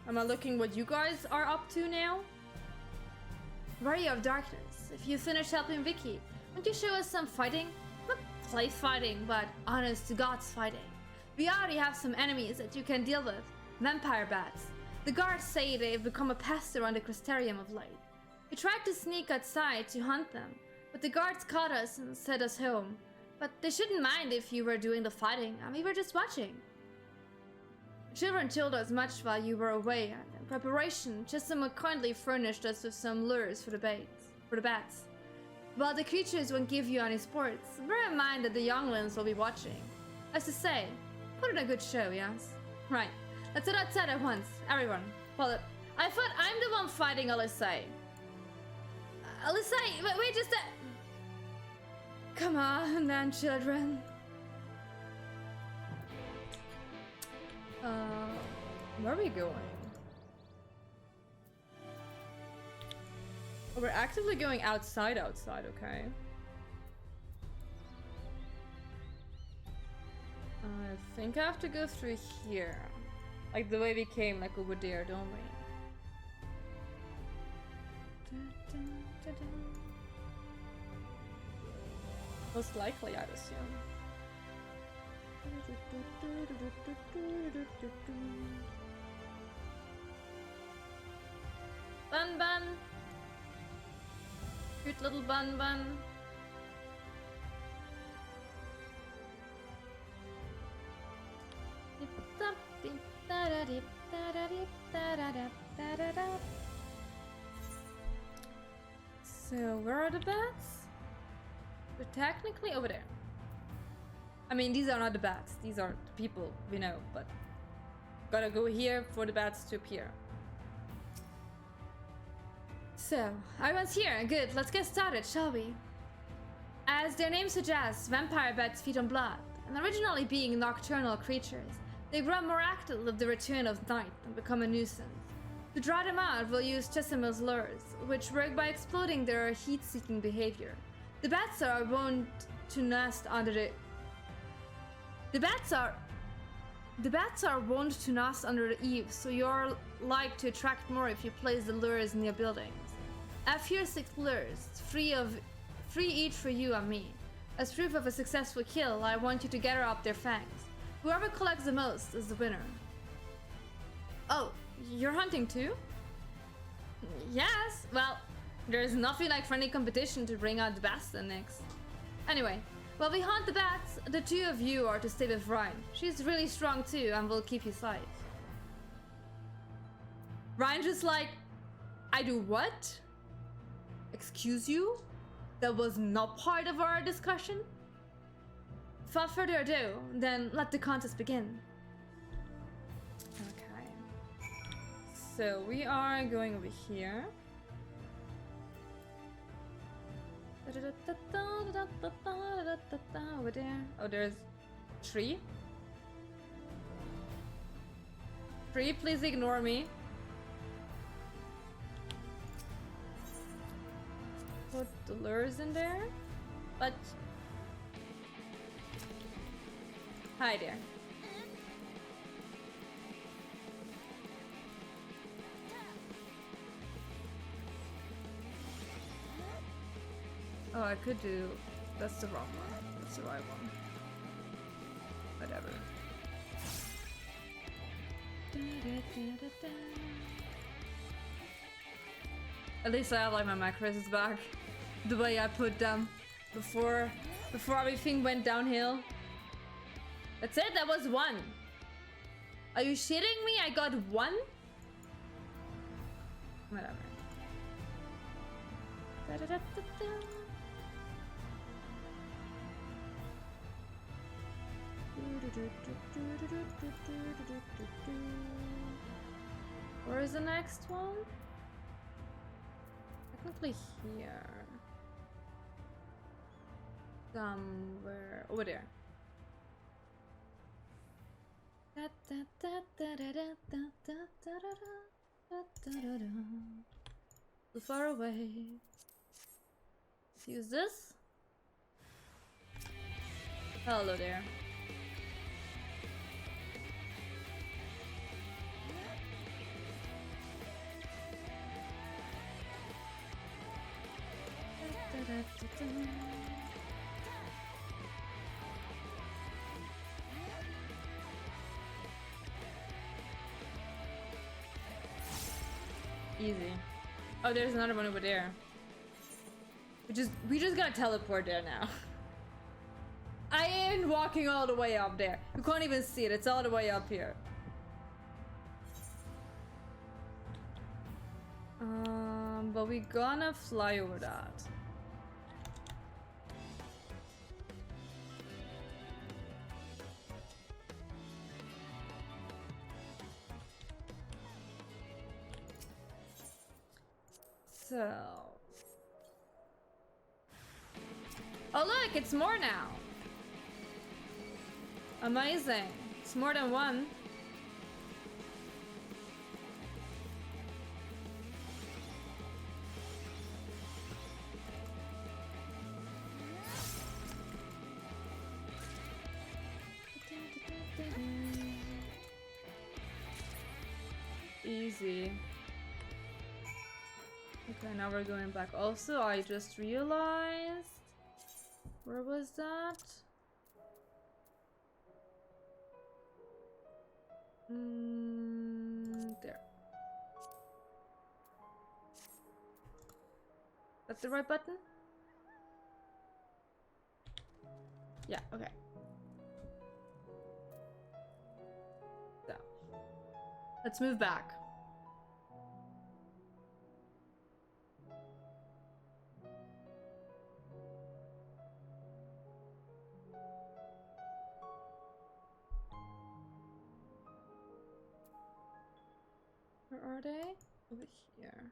Am I looking what you guys are up to now? Warrior of Darkness, if you finish helping Vicky, won't you show us some fighting? Not play fighting, but honest to God's fighting. We already have some enemies that you can deal with. Vampire bats. The guards say they've become a pest around the Crystarium of late. We tried to sneak outside to hunt them, but the guards caught us and sent us home. But they shouldn't mind if you were doing the fighting, and we were just watching. The children told us much while you were away, and in preparation, Chisholm kindly furnished us with some lures for the bats. While the creatures won't give you any sports, bear in mind that the younglings will be watching. As to say, put in a good show, yes? Right, let's head outside at once, everyone. Well, I thought I'm the one fighting Alyssae. Alyssae, wait just a... Come on then, children. Where are we going? Oh, we're actively going outside, okay. I think I have to go through here. Like the way we came, like over there, don't we? Most likely, I'd assume. Bun Bun! Cute little Bun Bun. So, where are the bats? They're technically over there. I mean, these are not the bats. These are the people we know, but gotta go here for the bats to appear. So, everyone's here. Good, let's get started, shall we? As their name suggests, vampire bats feed on blood, and originally being nocturnal creatures, they grow more active with the return of night and become a nuisance. To draw them out, we'll use Chesimil's lures, which work by exploding their heat-seeking behavior. The bats are wont to nest under the... The bats are wont to nest under the eaves, so you're like to attract more if you place the lures near buildings. I have here 6 lures, 3 each for you and me. As proof of a successful kill, I want you to gather up their fangs. Whoever collects the most is the winner. Oh, you're hunting too? Yes, well, there's nothing like friendly competition to bring out the best in next. Anyway, while we hunt the bats, the 2 of you are to stay with Ryan. She's really strong too and will keep you safe. Ryan just like, I do what? Excuse you? That was not part of our discussion? Without further ado, then let the contest begin. Okay. So we are going over here. Over there. Oh, there's 3. 3, please ignore me. Put the lures in there. But... Hi there. Oh, I could do... That's the wrong one. That's the right one. Whatever. At least I have like my macros back. The way I put them before everything went downhill. That's it, that was 1. Are you shitting me? I got 1? Whatever. Where is the next one? Technically here. Somewhere over there. Too far away. Let's use this. Hello there. Easy. Oh, there's another one over there. We just gotta teleport there now. I ain't walking all the way up there. You can't even see it. It's all the way up here. But we gonna fly over that. So. Oh look, it's more now. Amazing. It's more than one. Easy. Okay, now we're going back. Also, I just realized... Where was that? There. That's the right button? Yeah, okay. So. Let's move back. Where are they? Over here.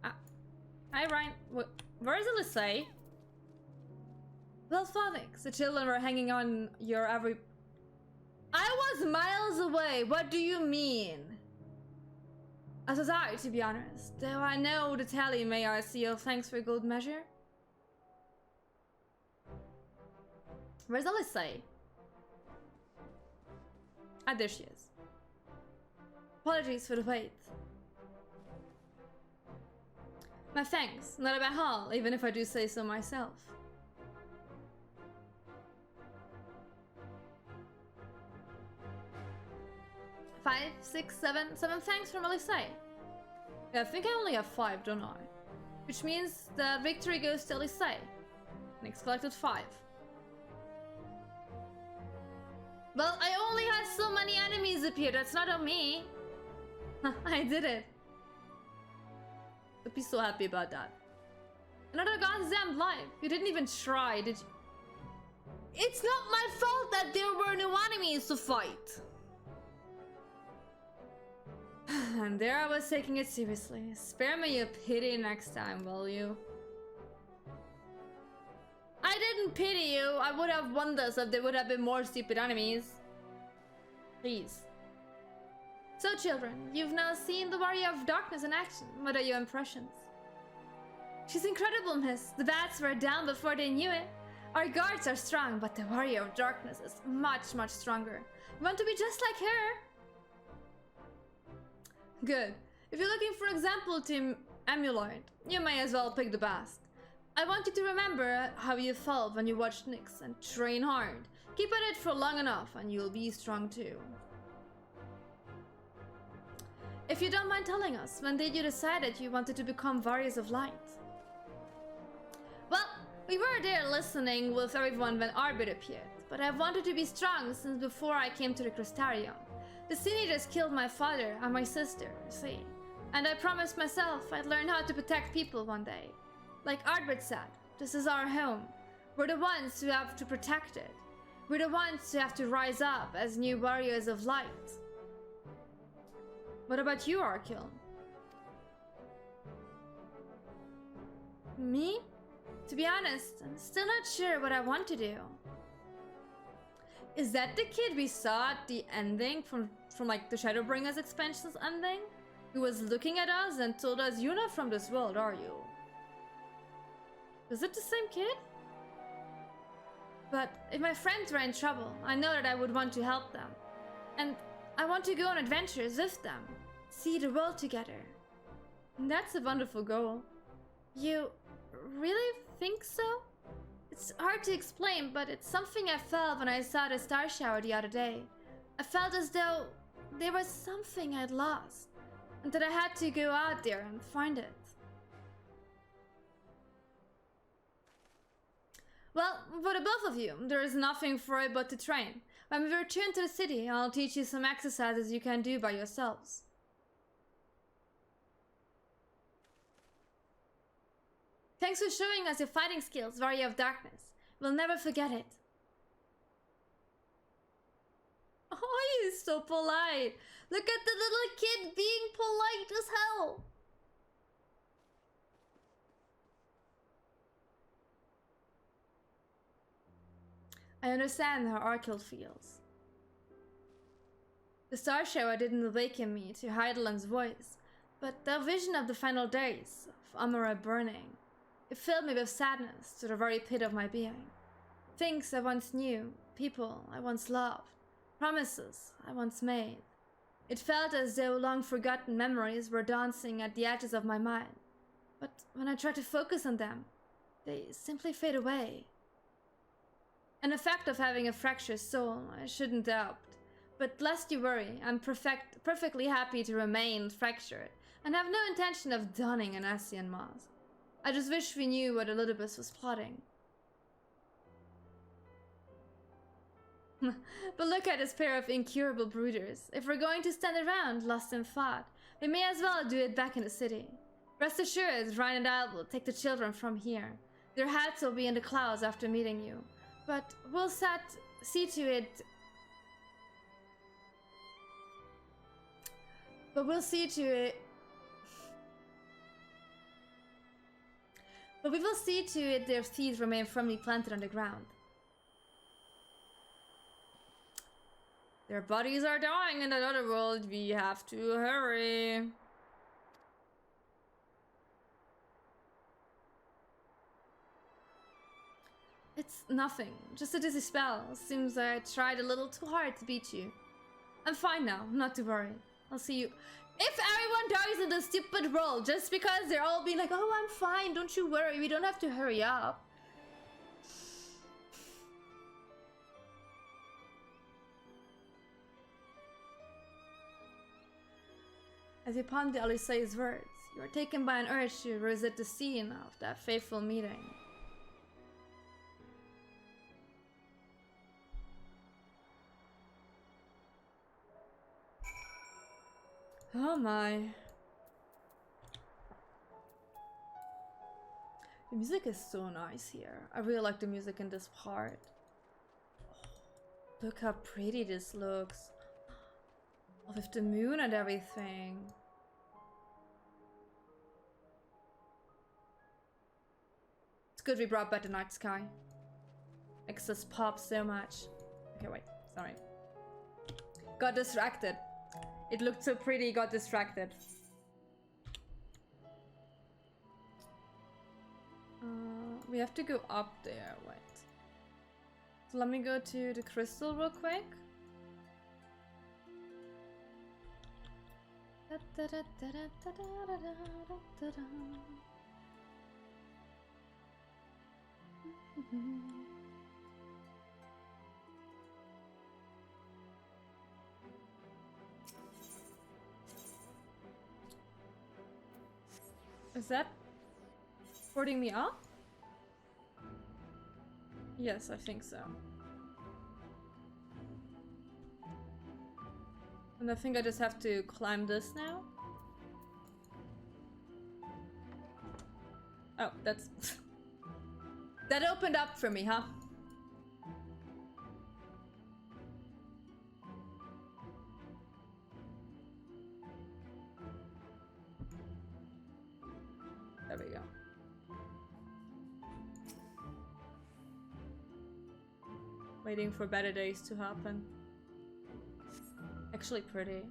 Ah. Hi, Ryan. Where is Alyssa? Well, Fantasy, the children were hanging on your every... I was miles away. What do you mean? As was I, to be honest. Though I know the tally, may I seal thanks for good measure? Where's Alyssa? Ah, there she is. Apologies for the wait. My thanks, not a bad haul, even if I do say so myself. Five, six, seven thanks from Alyssa. Yeah, I think I only have 5, don't I? Which means that victory goes to Alyssa. Next collected 5. Well, I only had so many enemies appear, that's not on me. I did it. I'd be so happy about that. Another goddamn life. You didn't even try, did you? It's not my fault that there were no enemies to fight. And there I was taking it seriously. Spare me a pity next time, will you? I didn't pity you. I would have won this if there would have been more stupid enemies. Please. So children, you've now seen the Warrior of Darkness in action. What are your impressions? She's incredible, miss. The bats were down before they knew it. Our guards are strong, but the Warrior of Darkness is much, much stronger. You want to be just like her? Good. If you're looking for an example to emulate, you may as well pick the best. I want you to remember how you felt when you watched Nyx and train hard. Keep at it for long enough and you'll be strong too. If you don't mind telling us, when did you decide that you wanted to become Warriors of Light? Well, we were there listening with everyone when Arbit appeared, but I've wanted to be strong since before I came to the Crystarium. The teenagers killed my father and my sister, see, and I promised myself I'd learn how to protect people one day. Like Arbit said, this is our home. We're the ones who have to protect it. We're the ones who have to rise up as new Warriors of Light. What about you, Arkil? Me? To be honest, I'm still not sure what I want to do. Is that the kid we saw at the ending from like the Shadowbringers expansion's ending? Who was looking at us and told us, you're not from this world, are you? Is it the same kid? But if my friends were in trouble, I know that I would want to help them. And I want to go on adventures with them. See the world together. And that's a wonderful goal. You really think so? It's hard to explain, but it's something I felt when I saw the star shower the other day. I felt as though there was something I'd lost, and that I had to go out there and find it. Well, for the both of you, there is nothing for it but to train. When we return to the city, I'll teach you some exercises you can do by yourselves. Thanks for showing us your fighting skills, Warrior of Darkness. We'll never forget it. Oh, he's so polite. Look at the little kid being polite as hell. I understand how Arkil feels. The star shower didn't awaken me to Heideland's voice, but the vision of the final days, of Amara burning, it filled me with sadness to the very pit of my being. Things I once knew, people I once loved, promises I once made. It felt as though long-forgotten memories were dancing at the edges of my mind. But when I try to focus on them, they simply fade away. An effect of having a fractured soul, I shouldn't doubt. But lest you worry, I'm perfectly happy to remain fractured, and have no intention of donning an Ascian mask. I just wish we knew what Elidibus was plotting. But look at this pair of incurable brooders. If we're going to stand around, lost in thought, we may as well do it back in the city. Rest assured, Ryan and I will take the children from here. Their heads will be in the clouds after meeting you. But we'll see to it... But we will see to it their seeds remain firmly planted on the ground. Their bodies are dying in that other world. We have to hurry. It's nothing. Just a dizzy spell. Seems I tried a little too hard to beat you. I'm fine now. Not to worry. I'll see you. If everyone dies in this stupid world just because they're all being like, oh, I'm fine, don't you worry, we don't have to hurry up. As you ponder Alisae's words, you are taken by an urge to revisit the scene of that fateful meeting. Oh my. The music is so nice here. I really like the music in this part. Oh, look how pretty this looks. Oh, with the moon and everything. It's good we brought back the night sky. Makes us pop so much. Okay, wait. Sorry. Got distracted. It looked so pretty, got distracted. We have to go up there, wait. So let me go to the crystal real quick. Is that porting me up? Yes, I think so. And I think I just have to climb this now. Oh, that's... that opened up for me, huh? There we go. Waiting for better days to happen. Actually pretty.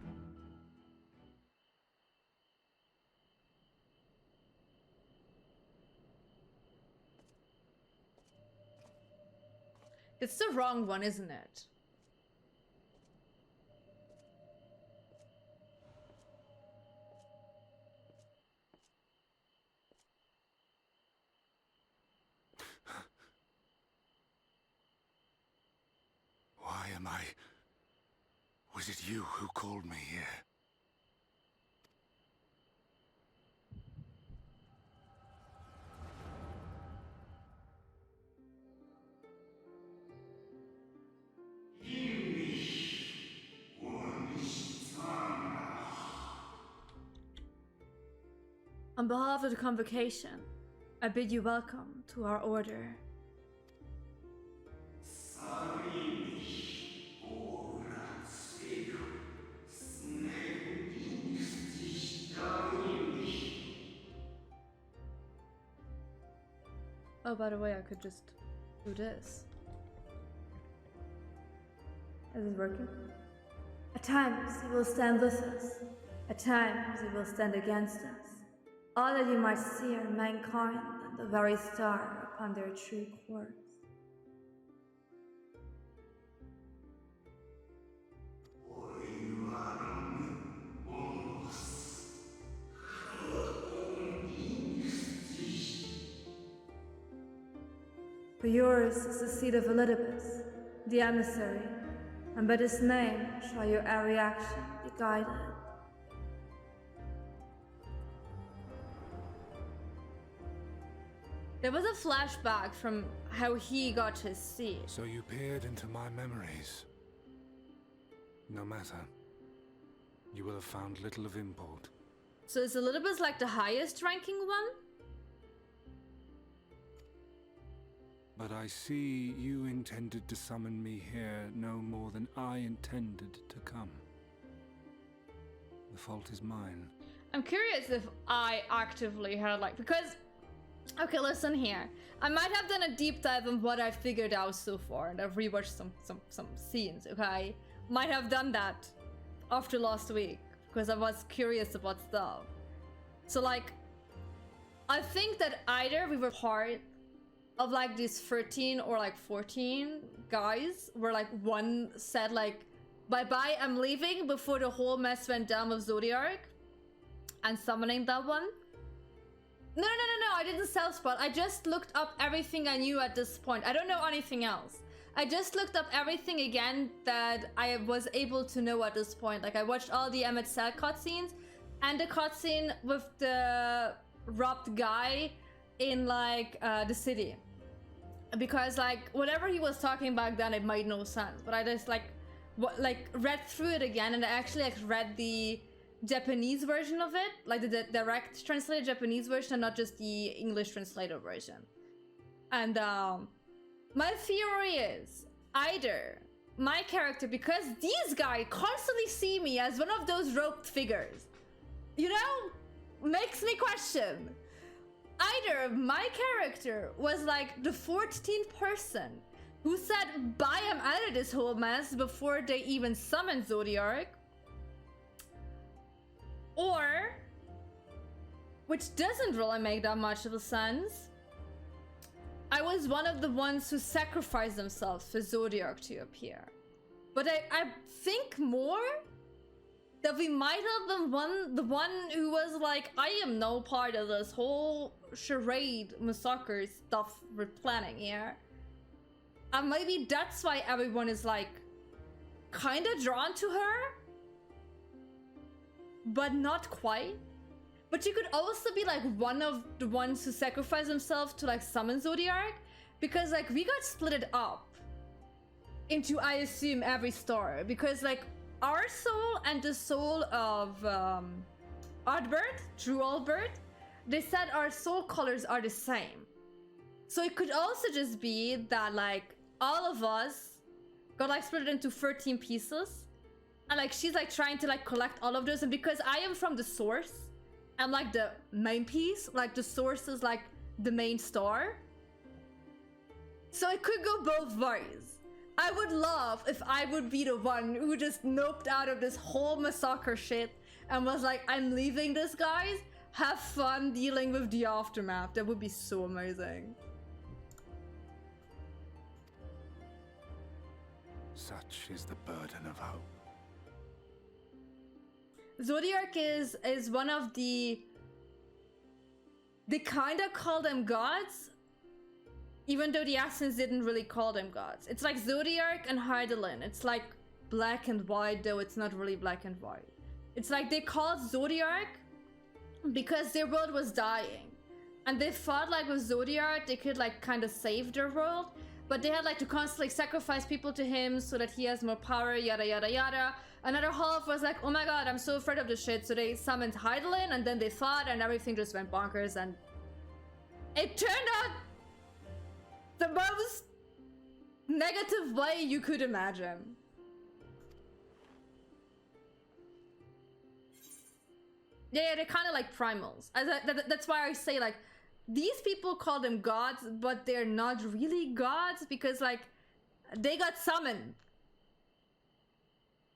It's the wrong one, isn't it? Am I... Was it you who called me here? On behalf of the convocation, I bid you welcome to our order. Oh, by the way, I could just do this. Is it working? At times you will stand with us. At times you will stand against us. All that you might see are mankind and the very star upon their true course. For yours is the seed of Elizabeth, the emissary, and by this name shall your every action be guided. There was a flashback from how he got his seed. So you peered into my memories. No matter. You will have found little of import. So is Elizabeth like the highest ranking one? But I see you intended to summon me here no more than I intended to come. The fault is mine. I'm curious if I actively had because... Okay, listen here. I might have done a deep dive on what I've figured out so far, and I've rewatched some scenes, okay? Might have done that after last week, because I was curious about stuff. So I think that either we were part of these 13 or 14 guys where one said bye-bye, I'm leaving, before the whole mess went down with Zodiark and summoning that one. No, I didn't self-spot. I just looked up everything I knew at this point. I don't know anything else. I just looked up everything again that I was able to know at this point. I watched all the Emmett Cell cutscenes and the cutscene with the robbed guy in the city. Because whatever he was talking back then, it made no sense. But I just read through it again, and I actually read the Japanese version of it, the direct translated Japanese version, and not just the English translated version. And my theory is either my character, because these guys constantly see me as one of those roped figures, makes me question. Either my character was the 14th person who said, bye, I'm out of this whole mess, before they even summoned Zodiark. Or, which doesn't really make that much of a sense, I was one of the ones who sacrificed themselves for Zodiark to appear. But I think more that we might have been the one who was I am no part of this whole charade massacre stuff we're planning here. And maybe that's why everyone is kind of drawn to her, but not quite. But you could also be one of the ones who sacrificed themselves to summon Zodiark, because we got splitted up into, I assume, every star, because our soul and the soul of Ardbert, True Albert, they said our soul colors are the same. So it could also just be that all of us got split into 13 pieces, and she's trying to collect all of those, and because I am from the source, I'm the main piece, the source is the main star. So it could go both ways. I would love if I would be the one who just noped out of this whole massacre shit and was I'm leaving this, guys. Have fun dealing with the aftermath. That would be so amazing. Such is the burden of hope. Zodiark is one of the... They kind of call them gods, Even though the Assassins didn't really call them gods. It's like Zodiark and Hydaelyn. It's like black and white, though it's not really black and white. It's like they called Zodiark because their world was dying. And they thought like with Zodiark they could like kind of save their world. But they had like to constantly sacrifice people to him so that he has more power, yada yada yada. Another half was like, oh my god, I'm so afraid of this shit. So they summoned Hydaelyn and then they fought and everything just went bonkers. And it turned out the most negative way you could imagine. Yeah, they're kind of like primals. That's why I say like, these people call them gods, but they're not really gods because like, they got summoned.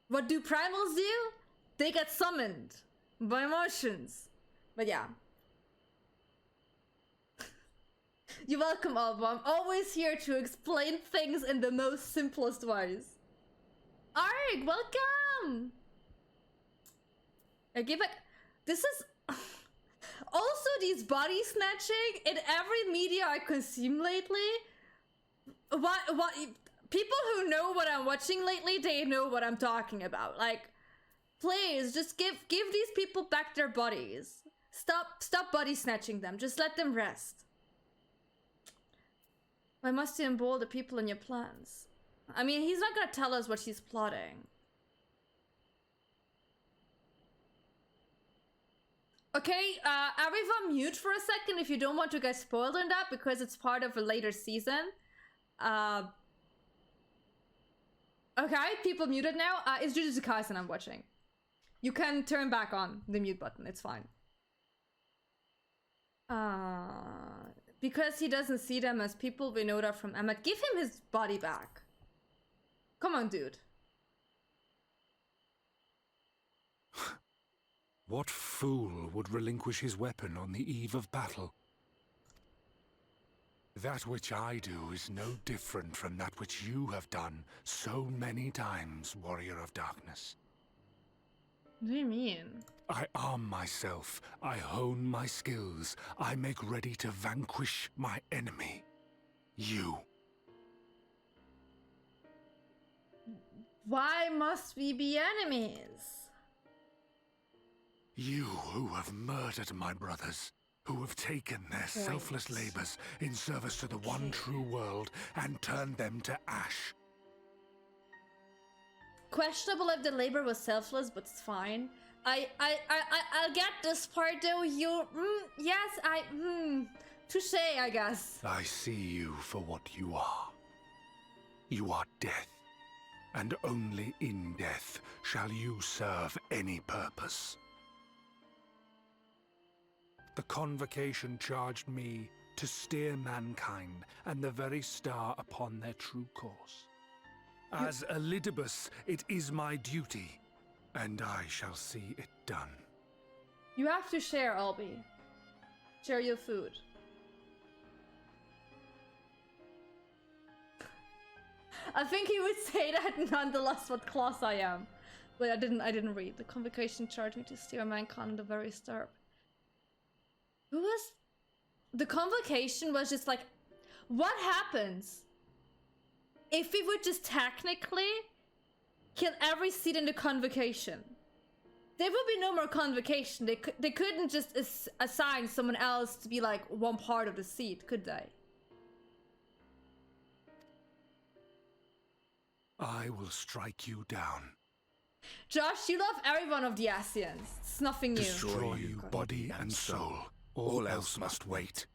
What do primals do? They get summoned by emotions. But yeah. You're welcome, Alba. I'm always here to explain things in the most simplest ways. Arg, welcome! I give it. This is also these body snatching in every media I consume lately. What people who know what I'm watching lately, they know what I'm talking about. Like, please just give these people back their bodies. Stop body snatching them. Just let them rest. Why must you involve the people in your plans? I mean, he's not gonna tell us what he's plotting. Okay, everyone mute for a second if you don't want to get spoiled in that, because it's part of a later season. Okay, people muted now. It's Jujutsu Kaisen I'm watching. You can turn back on the mute button, it's fine. Because he doesn't see them as people, we know that from Emmet. Give him his body back. Come on, dude. What fool would relinquish his weapon on the eve of battle? That which I do is no different from that which you have done so many times, Warrior of Darkness. What do you mean? I arm myself, I hone my skills, I make ready to vanquish my enemy. You. Why must we be enemies? You who have murdered my brothers, who have taken their selfless labors in service to the one true world and turned them to ash. Questionable if the labor was selfless, but it's fine. I'll get this part though. Touche, I guess. I see you for what you are. You are death, and only in death shall you serve any purpose. The Convocation charged me to steer mankind and the very star upon their true course. As Elidibus, it is my duty, and I shall see it done. You have to share, Albie. Share your food. I think he would say that nonetheless what class I am. But I didn't read. The Convocation charged me to steer mankind in the very star. Who was... The Convocation was just like... What happens if we would just technically kill every seat in the Convocation? There would be no more Convocation. They couldn't just assign someone else to be like one part of the seat, could they? I will strike you down. Josh, you love every one of the Ascians. It's nothing new. Destroy you body and soul. All else must wait.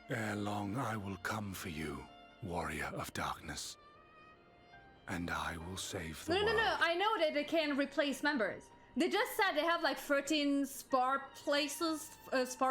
Ere long I will come for you, Warrior of Darkness. And I will save the world. No, I know that they can replace members. They just said they have like 13 spare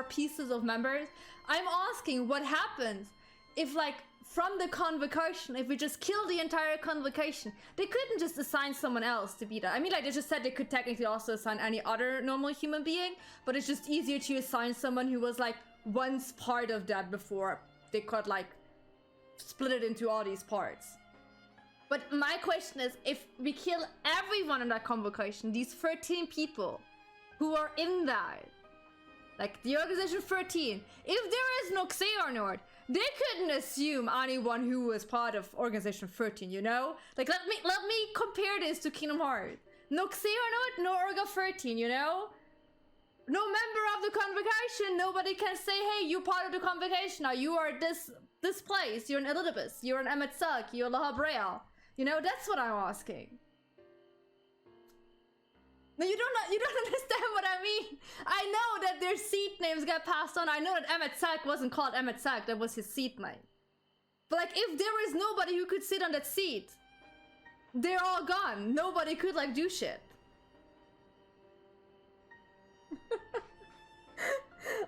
pieces of members. I'm asking what happens if like from the Convocation, if we just kill the entire Convocation, they couldn't just assign someone else to be that. I mean, like they just said they could technically also assign any other normal human being, but it's just easier to assign someone who was like once part of that before they could like split it into all these parts. But my question is, if we kill everyone in that Convocation, these 13 people, who are in that. Like the Organization 13. If there is no Xehanort, they couldn't assume anyone who was part of Organization 13, you know? Like let me compare this to Kingdom Hearts. No Xehanort, no Orga 13, you know? No member of the convocation, nobody can say, hey, you're part of the convocation now, you are this place, you're an Elidibus, you're an Emet-Selch, you're La Habrea. You know, that's what I'm asking. No, you don't understand what I mean. I know that their seat names get passed on. I know that Emet-Selch wasn't called Emet-Selch, that was his seat name. But like, if there is nobody who could sit on that seat, they're all gone. Nobody could like do shit.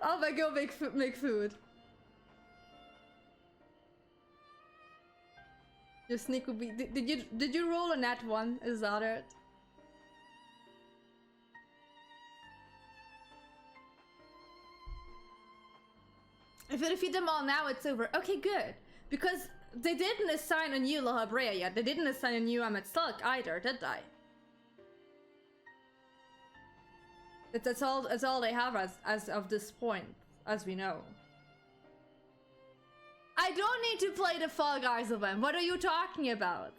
I'll go make food. Your sneak would be. Did you roll a nat 1? Is that it? If you defeat them all now, it's over. Okay, good. Because they didn't assign a new La Habrea yet. They didn't assign a new Emet-Selch either, did they? That's all they have as of this point, as we know. I don't need to play the Fall Guys event. What are you talking about?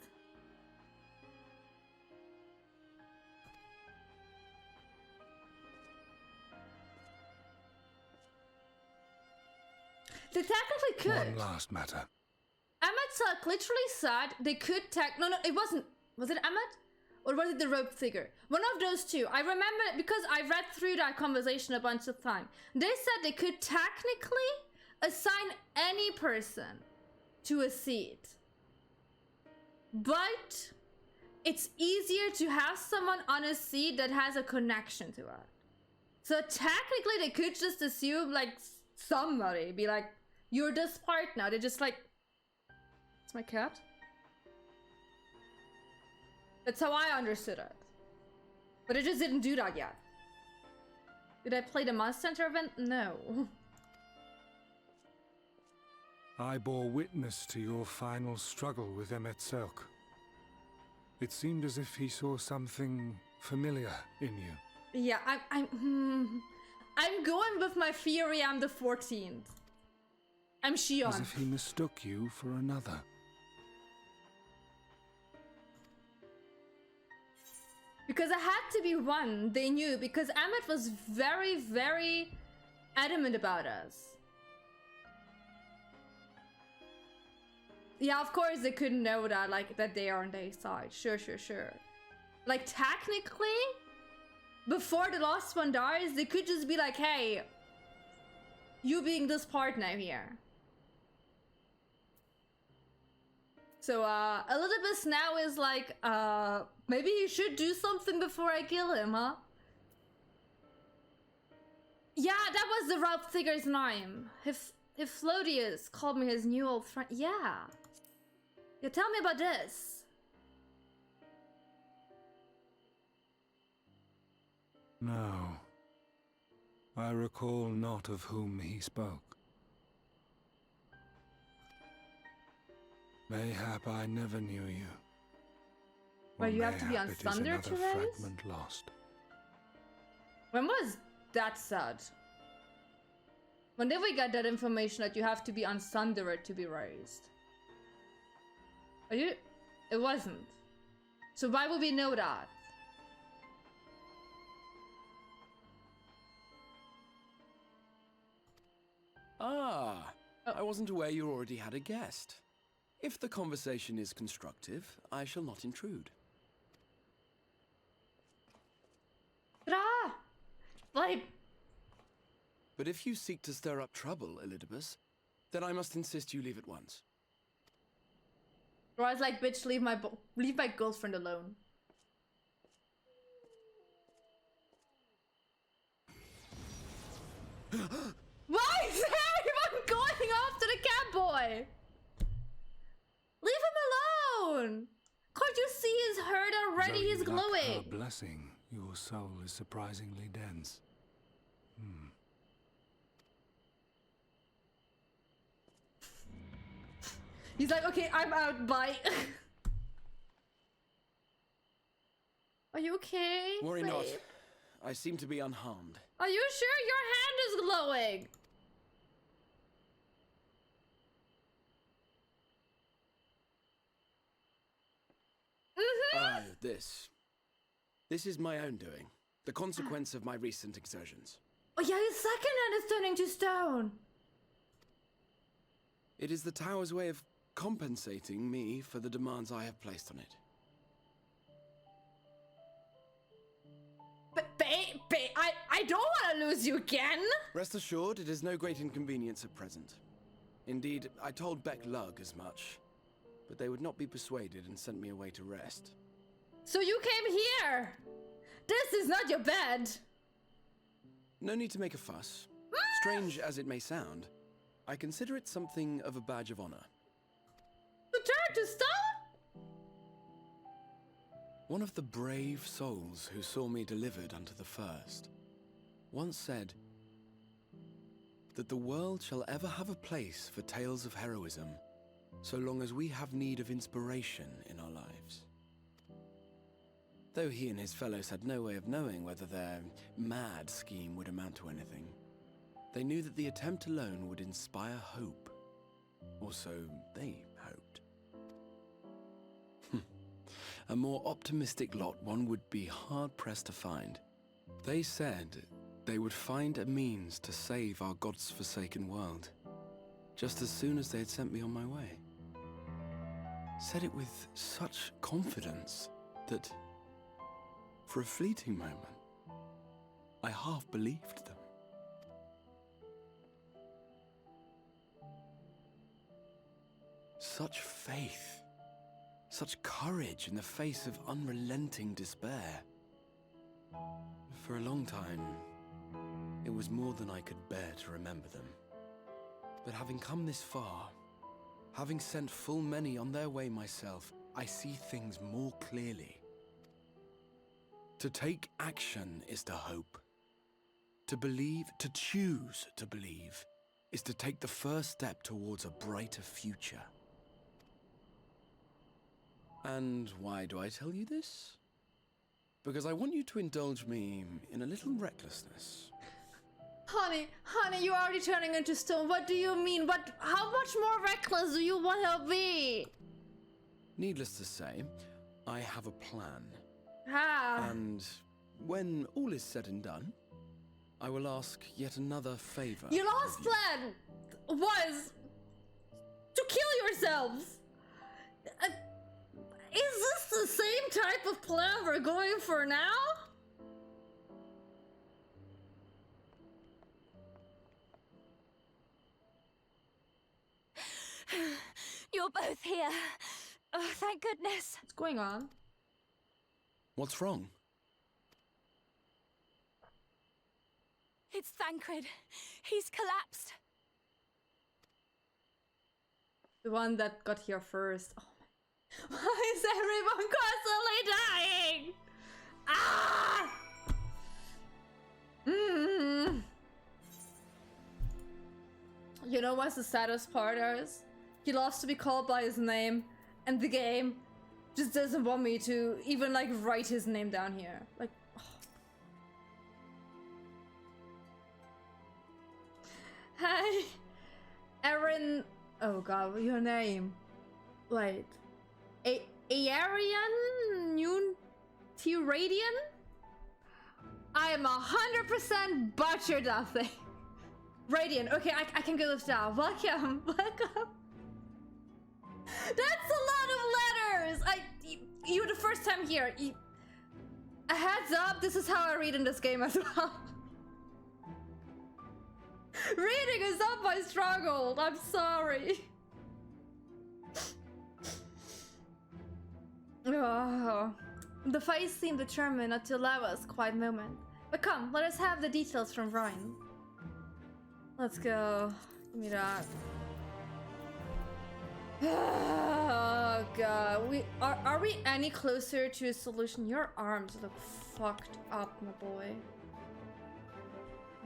They technically could. One last matter. Emet-Selch literally said they could no, it wasn't. Was it Emmet? Or was it the rope figure? One of those two. I remember it because I read through that conversation a bunch of times. They said they could technically assign any person to a seat. But it's easier to have someone on a seat that has a connection to it. So technically they could just assume like somebody be like, you're this part now. They're just like, it's my cat. That's how I understood it. But it just didn't do that yet. Did I play the Monster Center event? No. I bore witness to your final struggle with Emet-Selch. It seemed as if he saw something familiar in you. Yeah, I'm going with my theory. I'm the 14th. I'm Shion. As if he mistook you for another. Because it had to be one they knew, because Emmet was very, very adamant about us. Yeah, of course they couldn't know that, like, that they are on their side. Sure. Like, technically, before the last one dies, they could just be like, hey, you being this part now here. So, Elidibus now is like, maybe he should do something before I kill him, huh? Yeah, that was the rope figure's name. If Flodius called me his new old friend. Yeah. Yeah, tell me about this. No. I recall not of whom he spoke. Mayhap I never knew you. But you have to be on Thunder to raise? Fragment lost. When was that said? When did we get that information that you have to be on Thunder to be raised? Are you? It wasn't. So why would we know that? Ah, I wasn't aware you already had a guest. If the conversation is constructive, I shall not intrude. Like... But if you seek to stir up trouble, Elidibus, then I must insist you leave at once. Or I was like, bitch, leave my girlfriend alone. Why is everyone going after the cat boy? Leave him alone! Can't you see his hurt already? He's glowing. Her blessing, your soul is surprisingly dense. He's like, okay, I'm out, bye. Are you okay? Worry not. I seem to be unharmed. Are you sure your hand is glowing? This is my own doing. The consequence of my recent exertions. Oh yeah, his second hand is turning to stone. It is the tower's way of compensating me for the demands I have placed on it. I don't want to lose you again. Rest assured, it is no great inconvenience at present. Indeed, I told Beck Lug as much, but they would not be persuaded and sent me away to rest. So you came here. This is not your bed. No need to make a fuss. Strange as it may sound, I consider it something of a badge of honor. You turned to stone? One of the brave souls who saw me delivered unto the first once said that the world shall ever have a place for tales of heroism so long as we have need of inspiration in our lives. Though he and his fellows had no way of knowing whether their mad scheme would amount to anything, they knew that the attempt alone would inspire hope. Or so they hoped. A more optimistic lot one would be hard-pressed to find. They said they would find a means to save our God's forsaken world, just as soon as they had sent me on my way. Said it with such confidence that, for a fleeting moment, I half believed them. Such faith, such courage in the face of unrelenting despair. For a long time, it was more than I could bear to remember them. But having come this far, having sent full many on their way myself, I see things more clearly. To take action is to hope. To believe, to choose to believe, is to take the first step towards a brighter future. And why do I tell you this? Because I want you to indulge me in a little recklessness. Honey, you're already turning into stone. What do you mean? How much more reckless do you want to be? Needless to say, I have a plan. And when all is said and done, I will ask yet another favor. Your last plan was to kill yourselves. Is this the same type of plan we're going for now? You're both here. Oh, thank goodness. What's going on? What's wrong? It's Thancred. He's collapsed. The one that got here first. Oh my. Why is everyone constantly dying? Ah! You know what's the saddest part is? He loves to be called by his name, and the game just doesn't want me to even like write his name down here. Like, oh. Hi, Erin. Oh God, your name? Wait, Aarian Tiradian? I am 100% butchered that thing. Radiant. Okay, I can go with that. Welcome. That's a lot of letters. You're the first time here. A heads up, this is how I read in this game as well. Reading is not my struggle. I'm sorry. Oh. The face seemed determined not to allow us quiet moment. But come, let us have the details from Ryan. Let's go. Give me that. Oh God, are we any closer to a solution? Your arms look fucked up, my boy.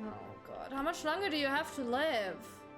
Oh God, how much longer do you have to live?